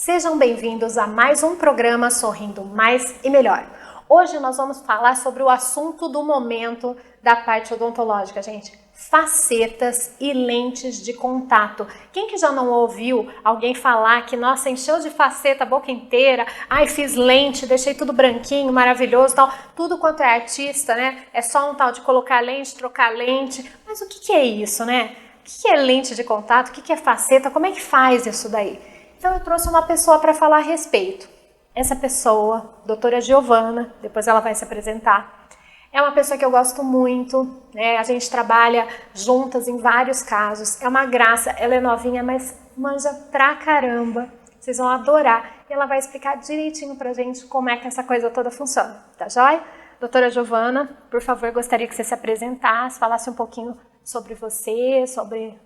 Sejam bem-vindos a mais um programa Sorrindo Mais e Melhor. Hoje nós vamos falar sobre o assunto do momento da parte odontológica, gente. Facetas e lentes de contato. Quem que já não ouviu alguém falar que, nossa, encheu de faceta a boca inteira, ai, fiz lente, deixei tudo branquinho, maravilhoso, tal. Tudo quanto é artista, né? É só um tal de colocar lente, trocar lente. Mas o que é isso, né? O que é lente de contato? O que é faceta? Como é que faz isso daí? Então eu trouxe uma pessoa para falar a respeito. Essa pessoa, doutora Giovana, depois ela vai se apresentar. É uma pessoa que eu gosto muito, né? A gente trabalha juntas em vários casos. É uma graça, ela é novinha, mas manja pra caramba. Vocês vão adorar. E ela vai explicar direitinho pra gente como é que essa coisa toda funciona, tá joia? Doutora Giovana, por favor, gostaria que você se apresentasse, falasse um pouquinho sobre você, sobre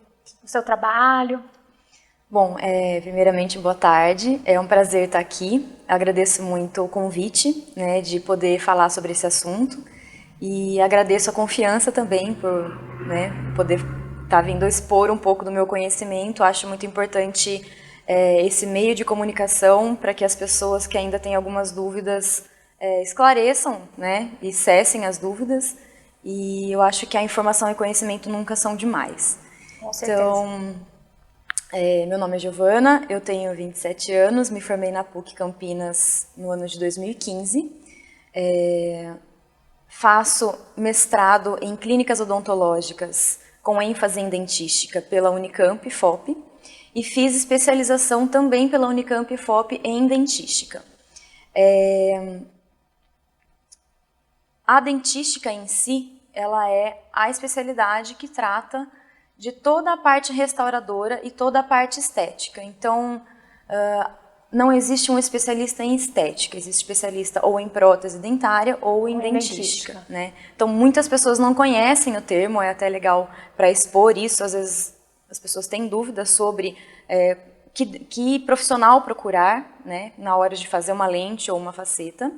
o seu trabalho. Bom, primeiramente, boa tarde. É um prazer estar aqui. Agradeço muito o convite, né, de poder falar sobre esse assunto e agradeço a confiança também por, né, poder estar vindo expor um pouco do meu conhecimento. Acho muito importante esse meio de comunicação para que as pessoas que ainda têm algumas dúvidas esclareçam, né, e cessem as dúvidas. E eu acho que a informação e conhecimento nunca são demais. Com certeza. Então, meu nome é Giovana, eu tenho 27 anos, me formei na PUC Campinas no ano de 2015. Faço mestrado em clínicas odontológicas com ênfase em dentística pela Unicamp e FOP e fiz especialização também pela Unicamp e FOP em dentística. A dentística em si, ela é a especialidade que trata de toda a parte restauradora e toda a parte estética. Então, não existe um especialista em estética, existe especialista ou em prótese dentária ou em dentística, né? Então, muitas pessoas não conhecem o termo, é até legal para expor isso, às vezes as pessoas têm dúvidas sobre que profissional procurar, né, na hora de fazer uma lente ou uma faceta.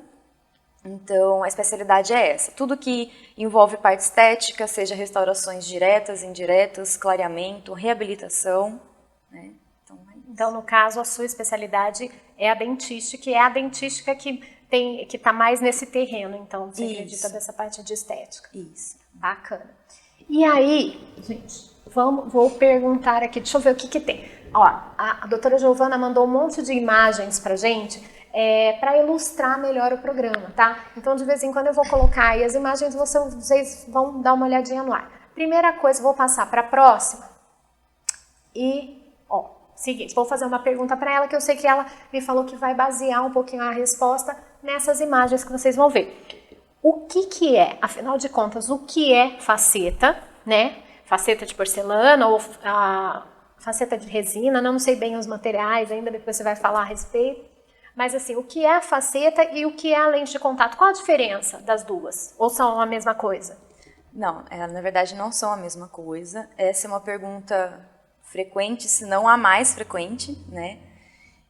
Então, a especialidade é essa. Tudo que envolve parte estética, seja restaurações diretas, indiretas, clareamento, reabilitação, né? Então, no caso, a sua especialidade é a dentística, e é a dentística que está mais nesse terreno, então, você acredita dessa parte de estética. Isso. Bacana. E aí, gente, vou perguntar aqui, deixa eu ver o que tem. Ó, a doutora Giovana mandou um monte de imagens pra gente, para ilustrar melhor o programa, tá? Então, de vez em quando eu vou colocar aí as imagens, vocês vão dar uma olhadinha no ar. Primeira coisa, vou passar para a próxima. E, ó, seguinte, vou fazer uma pergunta para ela, que eu sei que ela me falou que vai basear um pouquinho a resposta nessas imagens que vocês vão ver. O que é, afinal de contas, o que é faceta, né? Faceta de porcelana ou faceta de resina, não sei bem os materiais ainda, depois você vai falar a respeito. Mas assim, o que é a faceta e o que é a lente de contato? Qual a diferença das duas? Ou são a mesma coisa? Não, na verdade não são a mesma coisa. Essa é uma pergunta frequente, se não a mais frequente, né?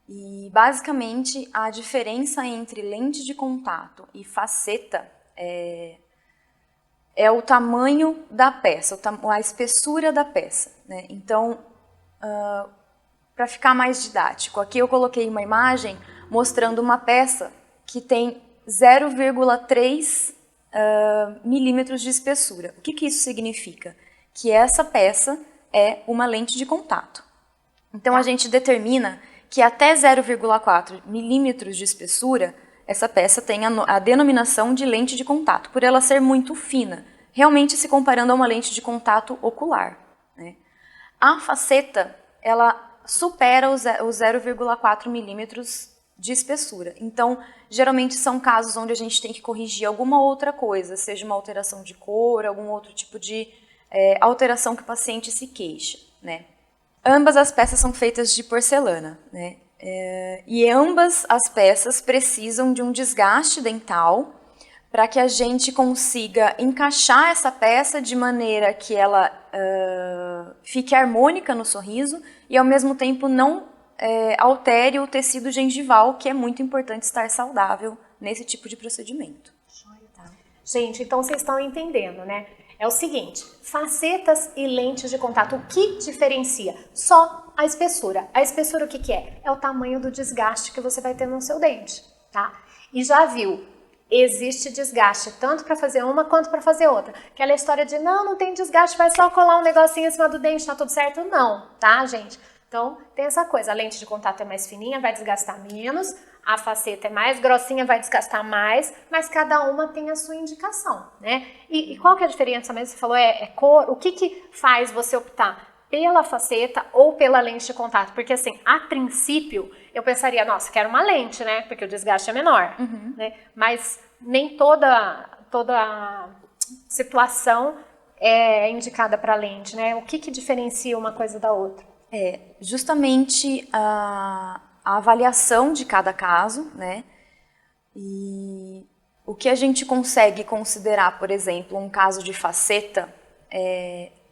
E basicamente a diferença entre lente de contato e faceta é o tamanho da peça, a espessura da peça, né? Então, para ficar mais didático, aqui eu coloquei uma imagem mostrando uma peça que tem 0,3 milímetros de espessura. O que isso significa? Que essa peça é uma lente de contato. Então, a gente determina que até 0,4 milímetros de espessura, essa peça tem a denominação de lente de contato, por ela ser muito fina, realmente se comparando a uma lente de contato ocular, né? A faceta, ela supera os 0,4 milímetros de espessura. Então, geralmente são casos onde a gente tem que corrigir alguma outra coisa, seja uma alteração de cor, algum outro tipo de alteração que o paciente se queixa, né? Ambas as peças são feitas de porcelana, né? E ambas as peças precisam de um desgaste dental para que a gente consiga encaixar essa peça de maneira que ela fique harmônica no sorriso e, ao mesmo tempo, não altere o tecido gengival, que é muito importante estar saudável nesse tipo de procedimento. Tá. Gente, então vocês estão entendendo, né? É o seguinte, facetas e lentes de contato, o que diferencia? Só a espessura. A espessura o que que é? É o tamanho do desgaste que você vai ter no seu dente, tá? E já viu, existe desgaste tanto para fazer uma quanto para fazer outra. Aquela história de não tem desgaste, vai só colar um negocinho em cima do dente, tá tudo certo? Não, tá, gente? Então, tem essa coisa, a lente de contato é mais fininha, vai desgastar menos, a faceta é mais grossinha, vai desgastar mais, mas cada uma tem a sua indicação, né? E qual que é a diferença mesmo? Você falou, é cor, o que faz você optar pela faceta ou pela lente de contato? Porque assim, a princípio, eu pensaria, nossa, quero uma lente, né? Porque o desgaste é menor, né? Mas nem toda situação é indicada para lente, né? O que diferencia uma coisa da outra? Justamente a avaliação de cada caso, né? E o que a gente consegue considerar, por exemplo, um caso de faceta,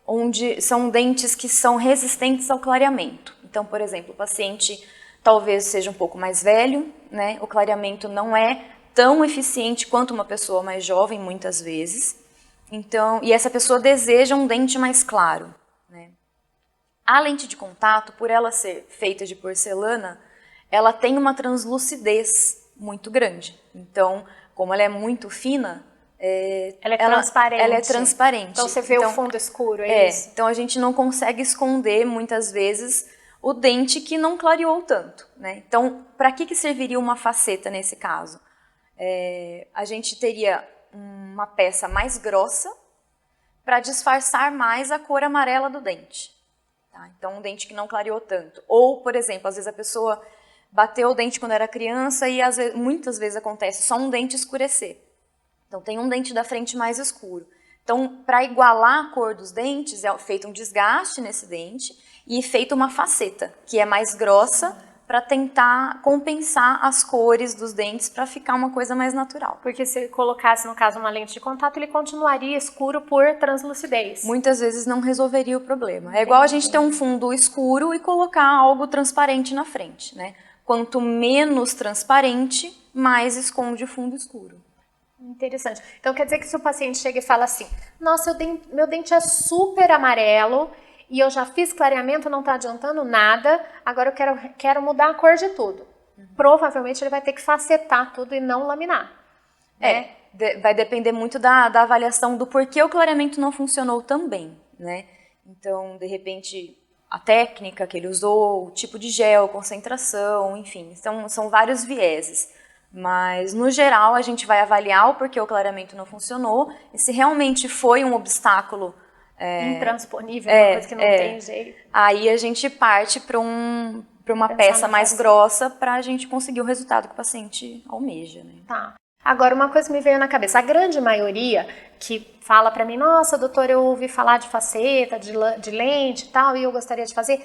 onde são dentes que são resistentes ao clareamento. Então, por exemplo, o paciente talvez seja um pouco mais velho, né? O clareamento não é tão eficiente quanto uma pessoa mais jovem, muitas vezes. Então, e essa pessoa deseja um dente mais claro, né? A lente de contato, por ela ser feita de porcelana, ela tem uma translucidez muito grande. Então, como ela é muito fina, ela é transparente. Então você vê o fundo escuro, é isso? Então a gente não consegue esconder, muitas vezes, o dente que não clareou tanto, né? Então, para que serviria uma faceta nesse caso? A gente teria uma peça mais grossa para disfarçar mais a cor amarela do dente. Tá? Então, um dente que não clareou tanto. Ou, por exemplo, às vezes a pessoa bateu o dente quando era criança e muitas vezes acontece só um dente escurecer. Então, tem um dente da frente mais escuro. Então, para igualar a cor dos dentes, é feito um desgaste nesse dente e feita uma faceta, que é mais grossa, para tentar compensar as cores dos dentes para ficar uma coisa mais natural. Porque se colocasse, no caso, uma lente de contato, ele continuaria escuro por translucidez. Muitas vezes não resolveria o problema. É igual a gente ter um fundo escuro e colocar algo transparente na frente, né? Quanto menos transparente, mais esconde o fundo escuro. Interessante. Então quer dizer que se o paciente chega e fala assim, nossa, meu dente é super amarelo e eu já fiz clareamento, não está adiantando nada, agora eu quero mudar a cor de tudo. Provavelmente ele vai ter que facetar tudo e não laminar. Né? Vai depender muito da avaliação do porquê o clareamento não funcionou tão bem, né? Então, de repente, a técnica que ele usou, o tipo de gel, concentração, enfim, são vários vieses. Mas, no geral, a gente vai avaliar o porquê o clareamento não funcionou e se realmente foi um obstáculo intransponível, uma coisa que não tem jeito. Aí a gente parte para uma peça mais grossa para a gente conseguir o resultado que o paciente almeja. Né? Tá. Agora, uma coisa que me veio na cabeça. A grande maioria que fala para mim, nossa, doutora, eu ouvi falar de faceta, de lente e tal, e eu gostaria de fazer.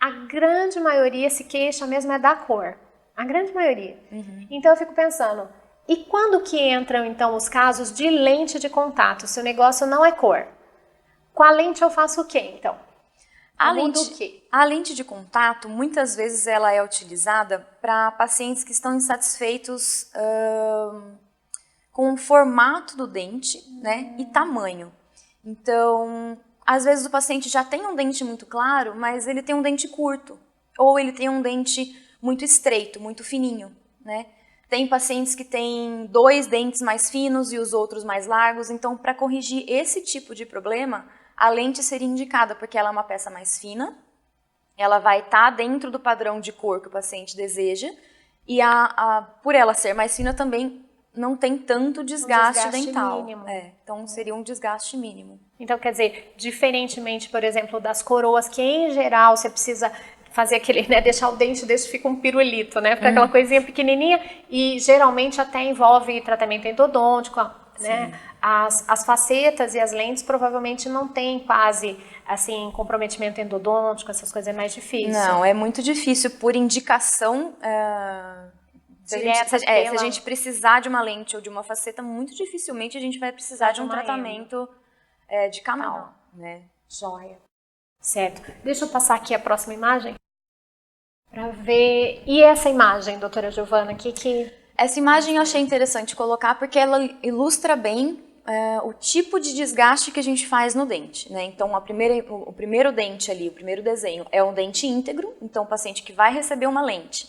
A grande maioria se queixa mesmo é da cor. A grande maioria. Então eu fico pensando, e quando que entram então os casos de lente de contato, se o negócio não é cor? Com a lente eu faço o quê então? A lente de contato, muitas vezes ela é utilizada para pacientes que estão insatisfeitos com o formato do dente, né, e tamanho. Então, às vezes o paciente já tem um dente muito claro, mas ele tem um dente curto, ou ele tem um dente muito estreito, muito fininho, né? Tem pacientes que têm 2 dentes mais finos e os outros mais largos, então para corrigir esse tipo de problema, a lente seria indicada, porque ela é uma peça mais fina, ela vai estar dentro do padrão de cor que o paciente deseja, e por ela ser mais fina também não tem tanto desgaste dental. Mínimo. Então seria um desgaste mínimo. Então quer dizer, diferentemente, por exemplo, das coroas, que em geral você precisa fazer aquele, né, deixar o dente desse fica um pirulito, né, fica aquela coisinha pequenininha e geralmente até envolve tratamento endodôntico, né, as facetas e as lentes provavelmente não tem quase, assim, comprometimento endodôntico, essas coisas é mais difícil. Não, é muito difícil por indicação, se a gente precisar de uma lente ou de uma faceta, muito dificilmente a gente vai precisar de um tratamento de canal, né. Joia. Certo. Deixa eu passar aqui a próxima imagem para ver. E essa imagem, doutora Giovana, que... Essa imagem eu achei interessante colocar porque ela ilustra bem o tipo de desgaste que a gente faz no dente, né? Então, o primeiro dente ali, o primeiro desenho é um dente íntegro, então o paciente que vai receber uma lente.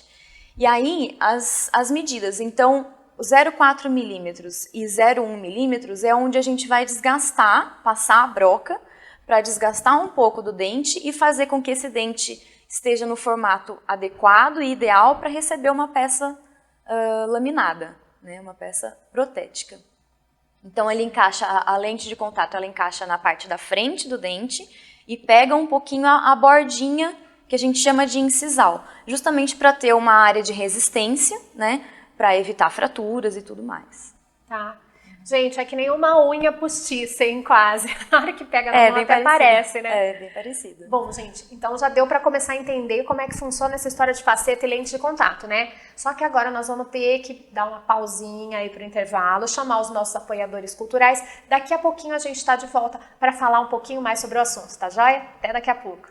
E aí, as medidas, então, o 0,4 milímetros e 0,1 milímetros é onde a gente vai desgastar, passar a broca, para desgastar um pouco do dente e fazer com que esse dente esteja no formato adequado e ideal para receber uma peça laminada, né? Uma peça protética. Então, ele encaixa, a lente de contato, ela encaixa na parte da frente do dente e pega um pouquinho a bordinha que a gente chama de incisal, justamente para ter uma área de resistência, né, para evitar fraturas e tudo mais. Tá. Gente, é que nem uma unha postiça, hein, quase. Na hora que pega na mão até parece, né? É, bem parecido. Bom, gente, então já deu para começar a entender como é que funciona essa história de faceta e lente de contato, né? Só que agora nós vamos ter que dar uma pausinha aí pro intervalo, chamar os nossos apoiadores culturais. Daqui a pouquinho a gente está de volta para falar um pouquinho mais sobre o assunto, tá joia? Até daqui a pouco.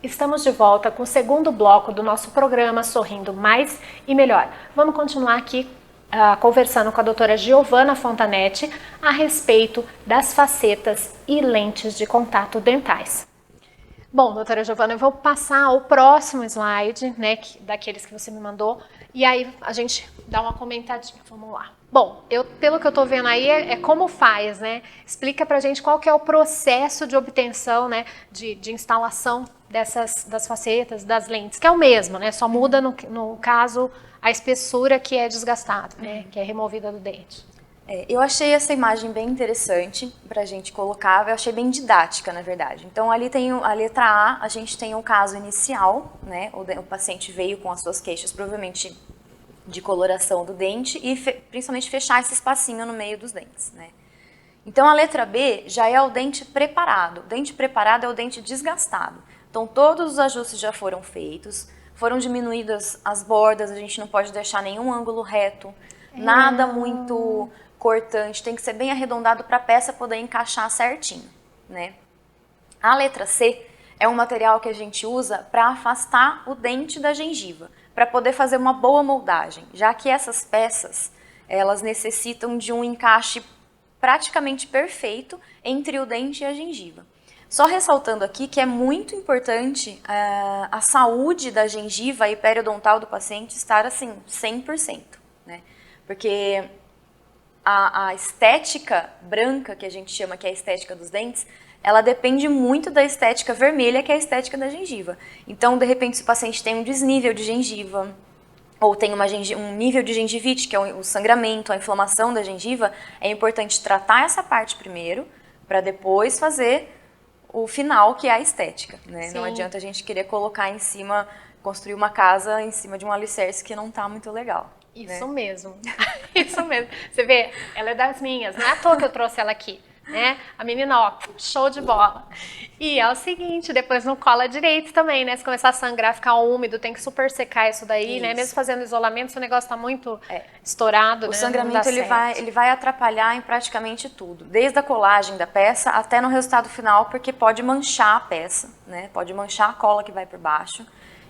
Estamos de volta com o segundo bloco do nosso programa Sorrindo Mais e Melhor. Vamos continuar aqui conversando com a doutora Giovana Fontanetti a respeito das facetas e lentes de contato dentais. Bom, doutora Giovana, eu vou passar o próximo slide, né, daqueles que você me mandou, e aí a gente dá uma comentadinha. Vamos lá. Bom, pelo que eu tô vendo aí, é como faz, né? Explica pra gente qual que é o processo de obtenção, né, de instalação das facetas, das lentes, que é o mesmo, né? Só muda, no caso, a espessura que é desgastada, né, que é removida do dente. Eu achei essa imagem bem interessante pra gente colocar, eu achei bem didática, na verdade. Então, ali tem a letra A, a gente tem o caso inicial, né? O paciente veio com as suas queixas, provavelmente de coloração do dente e principalmente fechar esse espacinho no meio dos dentes, né? Então, a letra B já é o dente preparado. O dente preparado é o dente desgastado. Então, todos os ajustes já foram feitos, foram diminuídas as bordas, a gente não pode deixar nenhum ângulo reto, nada muito cortante, tem que ser bem arredondado para a peça poder encaixar certinho, né? A letra C é um material que a gente usa para afastar o dente da gengiva, para poder fazer uma boa moldagem, já que essas peças, elas necessitam de um encaixe praticamente perfeito entre o dente e a gengiva. Só ressaltando aqui que é muito importante a saúde da gengiva e periodontal do paciente estar assim, 100%, né? Porque a estética branca, que a gente chama que é a estética dos dentes, ela depende muito da estética vermelha, que é a estética da gengiva. Então, de repente, se o paciente tem um desnível de gengiva, ou tem um nível de gengivite, que é o sangramento, a inflamação da gengiva, é importante tratar essa parte primeiro, para depois fazer o final, que é a estética, né? Não adianta a gente querer colocar em cima, construir uma casa em cima de um alicerce que não está muito legal. Isso, né? Mesmo, isso mesmo. Você vê, ela é das minhas, não é à toa que eu trouxe ela aqui, né? A menina, ó, show de bola. E é o seguinte, depois não cola direito também, né? Se começar a sangrar, ficar úmido, tem que super secar isso daí, né? Mesmo fazendo isolamento, se o negócio tá muito estourado, o sangramento ele vai atrapalhar em praticamente tudo, desde a colagem da peça até no resultado final, porque pode manchar a peça, né? Pode manchar a cola que vai por baixo,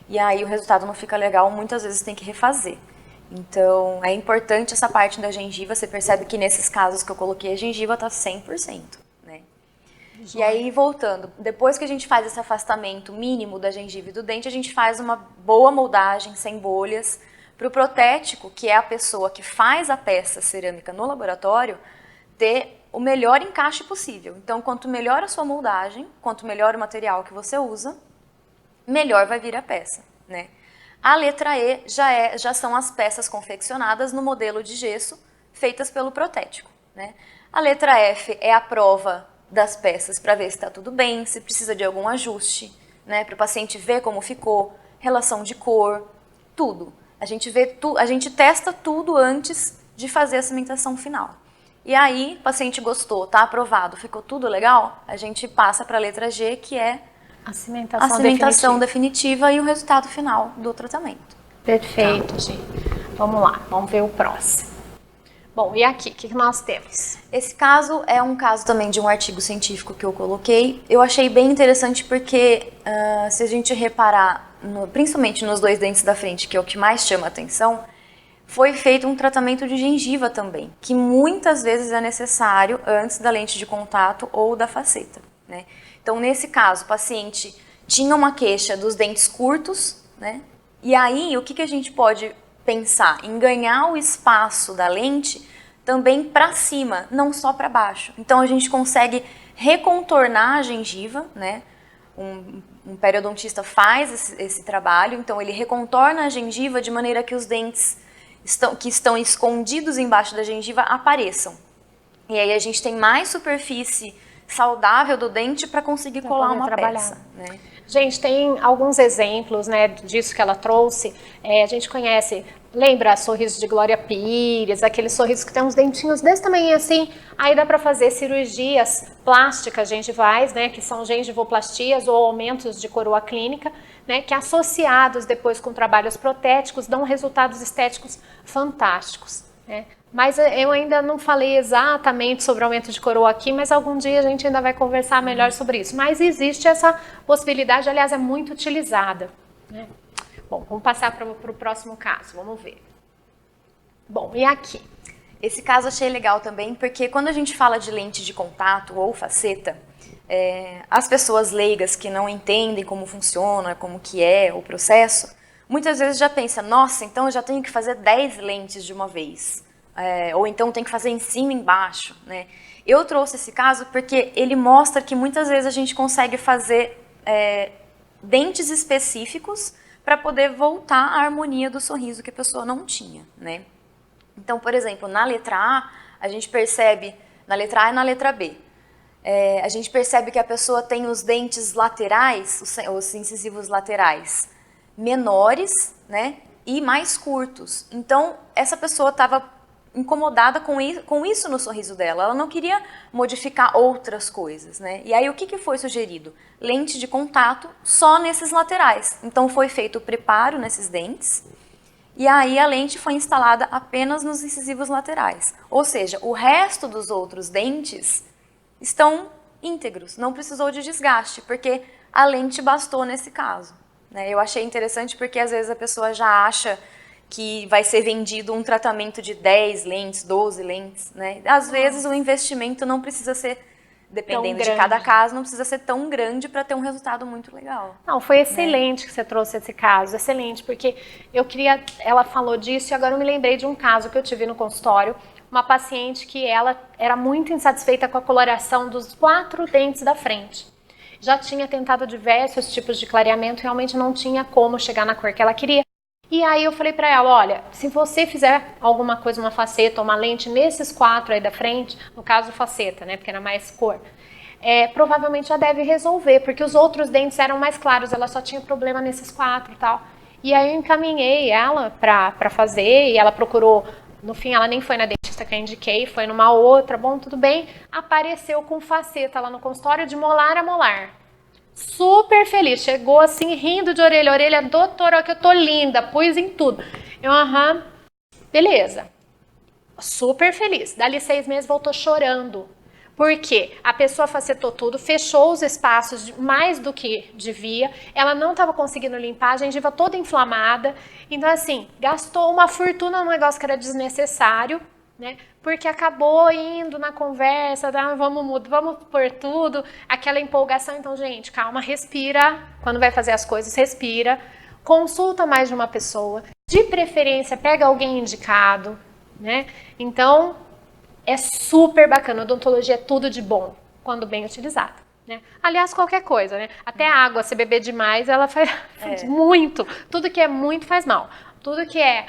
e aí o resultado não fica legal, muitas vezes tem que refazer. Então, é importante essa parte da gengiva, você percebe que nesses casos que eu coloquei, a gengiva está 100%, né? E aí, voltando, depois que a gente faz esse afastamento mínimo da gengiva e do dente, a gente faz uma boa moldagem, sem bolhas, para o protético, que é a pessoa que faz a peça cerâmica no laboratório, ter o melhor encaixe possível. Então, quanto melhor a sua moldagem, quanto melhor o material que você usa, melhor vai vir a peça, né? A letra E já são as peças confeccionadas no modelo de gesso, feitas pelo protético, né? A letra F é a prova das peças para ver se está tudo bem, se precisa de algum ajuste, né? Para o paciente ver como ficou, relação de cor, tudo. A gente testa tudo antes de fazer a cimentação final. E aí, o paciente gostou, está aprovado, ficou tudo legal, a gente passa para a letra G, que é a cimentação definitiva e o resultado final do tratamento. Perfeito, gente. Vamos lá, vamos ver o próximo. Bom, e aqui, o que nós temos? Esse caso é um caso também de um artigo científico que eu coloquei. Eu achei bem interessante porque, se a gente reparar, principalmente nos 2 dentes da frente, que é o que mais chama a atenção, foi feito um tratamento de gengiva também, que muitas vezes é necessário antes da lente de contato ou da faceta, né? Então, nesse caso, o paciente tinha uma queixa dos dentes curtos, né? E aí, o que a gente pode pensar? Em ganhar o espaço da lente também para cima, não só para baixo. Então, a gente consegue recontornar a gengiva, né? Um periodontista faz esse trabalho, então ele recontorna a gengiva de maneira que os dentes que estão escondidos embaixo da gengiva apareçam. E aí a gente tem mais superfície saudável do dente para conseguir colar uma peça, né? Gente, tem alguns exemplos, né, disso que ela trouxe. A gente conhece, lembra sorriso de Glória Pires, aquele sorriso que tem uns dentinhos desse tamanho assim. Aí dá para fazer cirurgias plásticas gengivais, né, que são gengivoplastias ou aumentos de coroa clínica, né, que associados depois com trabalhos protéticos dão resultados estéticos fantásticos, né? Mas eu ainda não falei exatamente sobre o aumento de coroa aqui, mas algum dia a gente ainda vai conversar melhor sobre isso. Mas existe essa possibilidade, aliás, é muito utilizada, né? Bom, vamos passar para o próximo caso, vamos ver. Bom, e aqui? Esse caso eu achei legal também, porque quando a gente fala de lente de contato ou faceta, as pessoas leigas que não entendem como funciona, como que é o processo, muitas vezes já pensam, nossa, então eu já tenho que fazer 10 lentes de uma vez. Ou então tem que fazer em cima e embaixo, né? Eu trouxe esse caso porque ele mostra que muitas vezes a gente consegue fazer dentes específicos para poder voltar à harmonia do sorriso que a pessoa não tinha, né? Então, por exemplo, na letra A gente percebe, na letra A e na letra B, a gente percebe que a pessoa tem os dentes laterais, os incisivos laterais, menores, né? E mais curtos. Então, essa pessoa estava incomodada com isso no sorriso dela. Ela não queria modificar outras coisas, né? E aí o que foi sugerido? Lente de contato só nesses laterais. Então foi feito o preparo nesses dentes e aí a lente foi instalada apenas nos incisivos laterais. Ou seja, o resto dos outros dentes estão íntegros, não precisou de desgaste, porque a lente bastou nesse caso, né? Eu achei interessante porque às vezes a pessoa já acha que vai ser vendido um tratamento de 10 lentes, 12 lentes, né? Às vezes o investimento não precisa ser, dependendo de cada caso, não precisa ser tão grande para ter um resultado muito legal. Não, foi excelente, né, que você trouxe esse caso, excelente, porque ela falou disso e agora eu me lembrei de um caso que eu tive no consultório, uma paciente que ela era muito insatisfeita com a coloração dos 4 dentes da frente. Já tinha tentado diversos tipos de clareamento, realmente não tinha como chegar na cor que ela queria. E aí eu falei pra ela, olha, se você fizer alguma coisa, uma faceta ou uma lente nesses 4 aí da frente, no caso faceta, né, porque era mais cor, provavelmente já deve resolver, porque os outros dentes eram mais claros, ela só tinha problema nesses 4 e tal. E aí eu encaminhei ela pra fazer e ela procurou, no fim ela nem foi na dentista que eu indiquei, foi numa outra, bom, tudo bem, apareceu com faceta lá no consultório de molar a molar. Super feliz, chegou assim, rindo de orelha a orelha, doutora, olha que eu tô linda, pus em tudo. Eu, beleza. Super feliz. Dali 6 meses voltou chorando. Por quê? A pessoa facetou tudo, fechou os espaços mais do que devia, ela não estava conseguindo limpar, a gengiva toda inflamada. Então, assim, gastou uma fortuna num negócio que era desnecessário, né? Porque acabou indo na conversa, vamos por tudo, aquela empolgação. Então, gente, calma, respira. Quando vai fazer as coisas, respira. Consulta mais de uma pessoa. De preferência, pega alguém indicado, né? Então, é super bacana. A odontologia é tudo de bom, quando bem utilizada, né? Aliás, qualquer coisa, né? Até a água, se beber demais, ela faz muito. Tudo que é muito faz mal. Tudo que é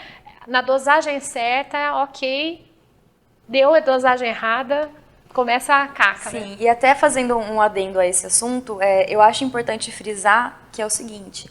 na dosagem certa, ok. Deu a dosagem errada, começa a caca. Sim, né? E até fazendo um adendo a esse assunto, eu acho importante frisar que é o seguinte,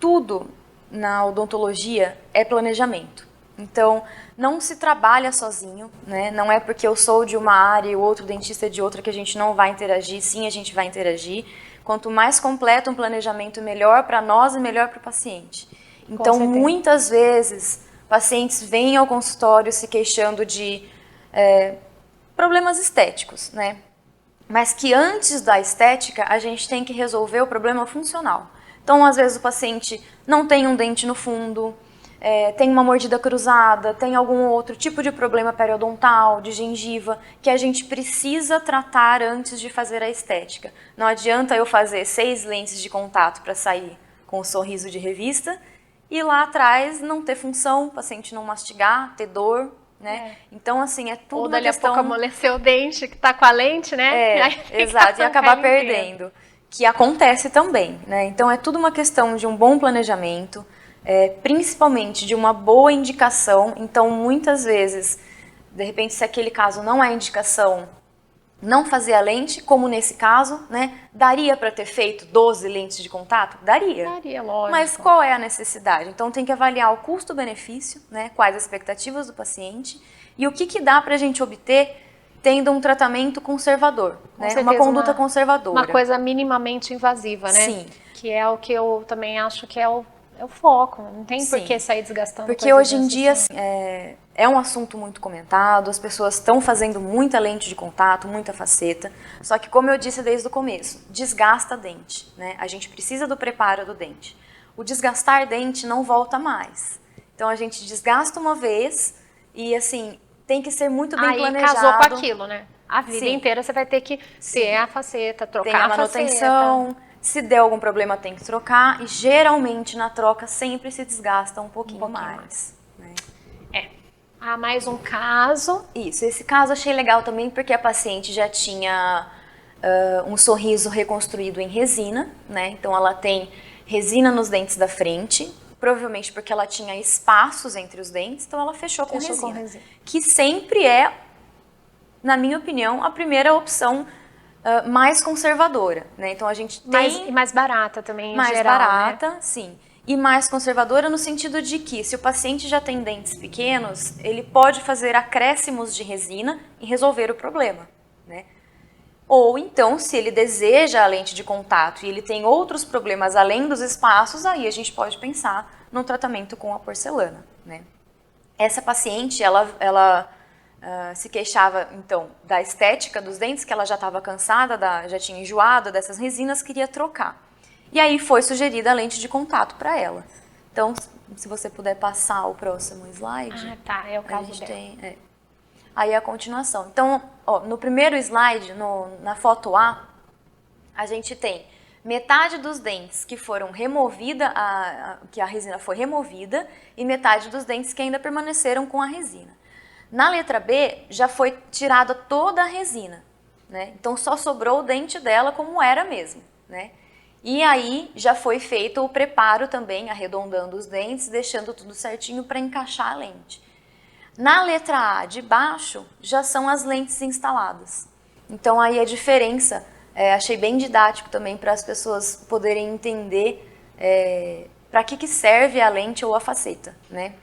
tudo na odontologia é planejamento. Então, não se trabalha sozinho, né? Não é porque eu sou de uma área e o outro dentista é de outra que a gente não vai interagir, sim, a gente vai interagir. Quanto mais completo um planejamento, melhor para nós e melhor para o paciente. Então, muitas vezes, pacientes vêm ao consultório se queixando de problemas estéticos, né? Mas que antes da estética, a gente tem que resolver o problema funcional. Então, às vezes, o paciente não tem um dente no fundo, tem uma mordida cruzada, tem algum outro tipo de problema periodontal, de gengiva, que a gente precisa tratar antes de fazer a estética. Não adianta eu fazer 6 lentes de contato para sair com o sorriso de revista e lá atrás não ter função, o paciente não mastigar, ter dor, né? Então, assim, é tudo Ou uma dali questão... a pouco amolecer o dente que tá com a lente, né? Exato, e acabar perdendo, que acontece também, né? Então, é tudo uma questão de um bom planejamento, principalmente de uma boa indicação. Então, muitas vezes, de repente, se aquele caso não é indicação, não fazer a lente, como nesse caso, né? Daria para ter feito 12 lentes de contato? Daria. Daria, lógico. Mas qual é a necessidade? Então tem que avaliar o custo-benefício, né? Quais as expectativas do paciente e o que dá para a gente obter tendo um tratamento conservador, né? Uma conduta conservadora. Uma coisa minimamente invasiva, né? Sim. Que é o que eu também acho que é o foco. Não tem por que sair desgastando. Porque hoje em dia é um assunto muito comentado, as pessoas estão fazendo muita lente de contato, muita faceta, só que como eu disse desde o começo, desgasta dente, né? A gente precisa do preparo do dente. O desgastar dente não volta mais. Então a gente desgasta uma vez e assim, tem que ser muito bem planejado. Casou com aquilo, né? A vida inteira você vai ter que ter a faceta, trocar a manutenção. Faceta. Se der algum problema, tem que trocar. E geralmente na troca sempre se desgasta um pouquinho mais. Né? Mais um caso. Isso, esse caso achei legal também porque a paciente já tinha um sorriso reconstruído em resina, né? Então ela tem resina nos dentes da frente, provavelmente porque ela tinha espaços entre os dentes, então ela fechou com resina. Que sempre é, na minha opinião, a primeira opção mais conservadora, né? Então a gente tem... mais barata também, mais geral, barata, né? Sim. E mais conservadora no sentido de que, se o paciente já tem dentes pequenos, ele pode fazer acréscimos de resina e resolver o problema, né? Ou então, se ele deseja a lente de contato e ele tem outros problemas além dos espaços, aí a gente pode pensar no tratamento com a porcelana, né? Essa paciente, ela se queixava, então, da estética dos dentes, que ela já estava cansada, já tinha enjoado dessas resinas, queria trocar. E aí foi sugerida a lente de contato para ela. Então, se você puder passar o próximo slide. É o caso dela. Aí a continuação. Então, no primeiro slide, na foto A, a gente tem metade dos dentes que foram removida, que a resina foi removida, e metade dos dentes que ainda permaneceram com a resina. Na letra B, já foi tirada toda a resina, né? Então só sobrou o dente dela como era mesmo, né? E aí já foi feito o preparo também, arredondando os dentes, deixando tudo certinho para encaixar a lente. Na letra A de baixo, já são as lentes instaladas. Então aí a diferença, achei bem didático também para as pessoas poderem entender para que serve a lente ou a faceta, né?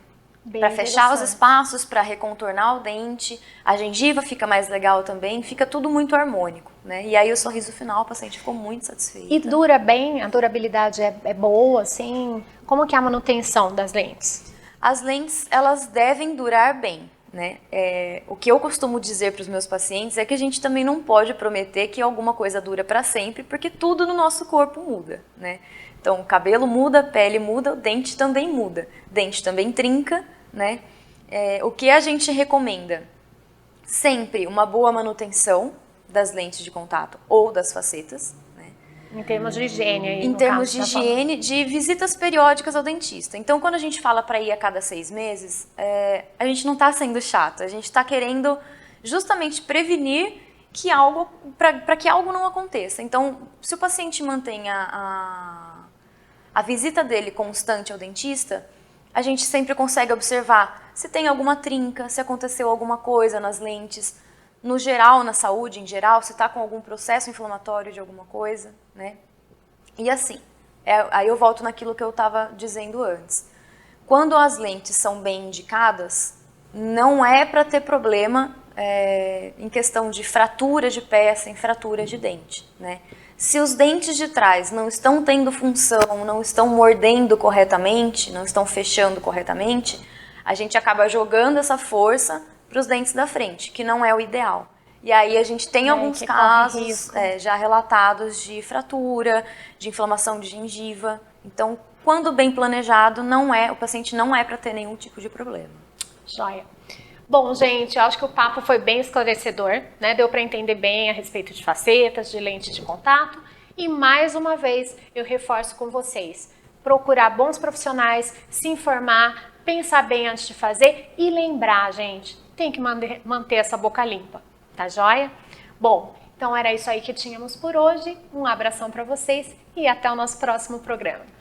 Para fechar os espaços, para recontornar o dente, a gengiva fica mais legal também, fica tudo muito harmônico, né? E aí o sorriso final, o paciente ficou muito satisfeito. E dura bem? A durabilidade é boa, assim? Como que é a manutenção das lentes? As lentes, elas devem durar bem, né? O que eu costumo dizer para os meus pacientes é que a gente também não pode prometer que alguma coisa dura para sempre, porque tudo no nosso corpo muda, né? Então, o cabelo muda, a pele muda, o dente também muda. O dente também trinca, né? O que a gente recomenda? Sempre uma boa manutenção das lentes de contato ou das facetas, né? Em termos de higiene aí, em termos de higiene, de visitas periódicas ao dentista. Então, quando a gente fala para ir a cada 6 meses, a gente não está sendo chato, a gente está querendo justamente prevenir que algo, para que algo não aconteça. Então, se o paciente mantém a visita dele constante ao dentista, a gente sempre consegue observar se tem alguma trinca, se aconteceu alguma coisa nas lentes, no geral, na saúde em geral, se está com algum processo inflamatório de alguma coisa, né? E assim, aí eu volto naquilo que eu estava dizendo antes. Quando as lentes são bem indicadas, não é para ter problema em questão de fratura de peça, em fratura de dente, né? Se os dentes de trás não estão tendo função, não estão mordendo corretamente, não estão fechando corretamente, a gente acaba jogando essa força para os dentes da frente, que não é o ideal. E aí a gente tem alguns casos já relatados de fratura, de inflamação de gengiva. Então, quando bem planejado, o paciente não é para ter nenhum tipo de problema. Joia. Bom, gente, eu acho que o papo foi bem esclarecedor, né? Deu para entender bem a respeito de facetas, de lente de contato. E mais uma vez, eu reforço com vocês, procurar bons profissionais, se informar, pensar bem antes de fazer e lembrar, gente, tem que manter essa boca limpa, tá joia? Bom, então era isso aí que tínhamos por hoje. Um abração para vocês e até o nosso próximo programa.